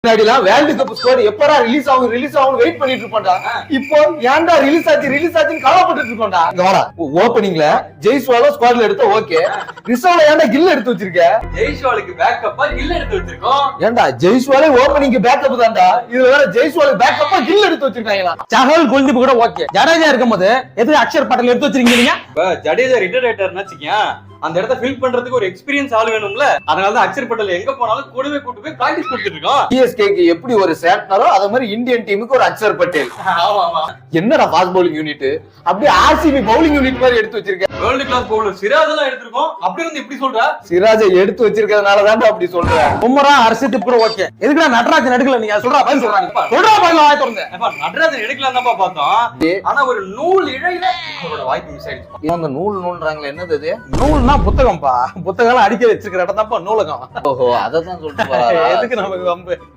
முன்னாடிலாம் world cup squad எப்பரா release ஆகும் wait பண்ணிட்டு இருப்போம்டா. இப்போ ஏன்டா ரிலீஸ் ஆச்சுன்னு கவலைப்பட்டு இருக்கோம்டா. இங்க வாடா, ஓபனிங்ல ஜெய்ஸ்வால ஸ்குவாட்ல எடுத்த ஓகே, ரிசர்வ்ல ஏன்டா கில் எடுத்து வச்சிருக்க? ஜெய்ஸ்வாலுக்கு பேக்கப்பா கில் எடுத்து வச்சிருக்கோம். ஏன்டா ஜெய்ஸ்வாலே ஓபனிங்க்கு பேக்கப் தான்டா, இதுல வேற ஜெய்ஸ்வாலுக்கு பேக்கப்பா கில் எடுத்து வச்சிருக்காங்களா? சஹல் குல்தீப் கூட ஓகே, ஜடேஜா இருக்கும்போது எதுக்கு அக்ஷர் பட்டேல் எடுத்து வச்சிருக்கீங்க? இப்ப ஜடேஜா ரிட்டையர்ட் ஆயிட்டாருன்னு வச்சுக்கேன், அந்த இடத்த ஃபில் பண்றதுக்கு ஒரு எக்ஸ்பீரியன்ஸ் ஆள் வேணும்ல. அதனாலதான் அக்ஷர் பட்டேல் எங்க போனாலும் கூடவே கூட்டு போய் பிராக்டிஸ் கொடுத்துட்டு இருக்கோம். சிஎஸ்கேக்கு எப்படி ஒரு சேட்னரோ அத மாதிரி இந்தியன் டீமுக்கு ஒரு அக்ஷர் பட்டேல். ஆமா ஆமா, என்னடா ஃபாஸ்ட் பவுலிங் யூனிட், அப்படியே ஆர்சிபி பவுலிங் யூனிட் மாதிரி எடுத்து வச்சிருக்க. வேர்ல்டு கிளாஸ் பவுலர் சிராஜ் எல்லாம் எடுத்திருக்கோம். அப்படி வந்து எப்படி சொல்ற? சிராஜை எடுத்து வச்சிருக்கிறதுனால தான் அப்படி சொல்றேன். உமரா ஹர்ஷித் கூட ஓகே, எதுக்குடா நடராஜன் எடுக்கல? நீங்க சொல்றா பதில் சொல்றாங்க, சொல்றா பதில் வாய் திறந்து. நடராஜன் எடுக்கலாம் தான் பார்த்தோம், ஆனா ஒரு நூல் இழையில அவரோட வாய்ப்பு மிஸ் ஆயிடுச்சு. அந்த நூல்றாங்களே, என்னது அது? நூல்னா புத்தகம்பா, புத்தகம் அடிக்க வச்சிருக்கிற இடம் தான்ப்பா நூலகம். ஓஹோ, அததான் சொல்லிட்டு எதுக்கு நமக்கு வம்பு?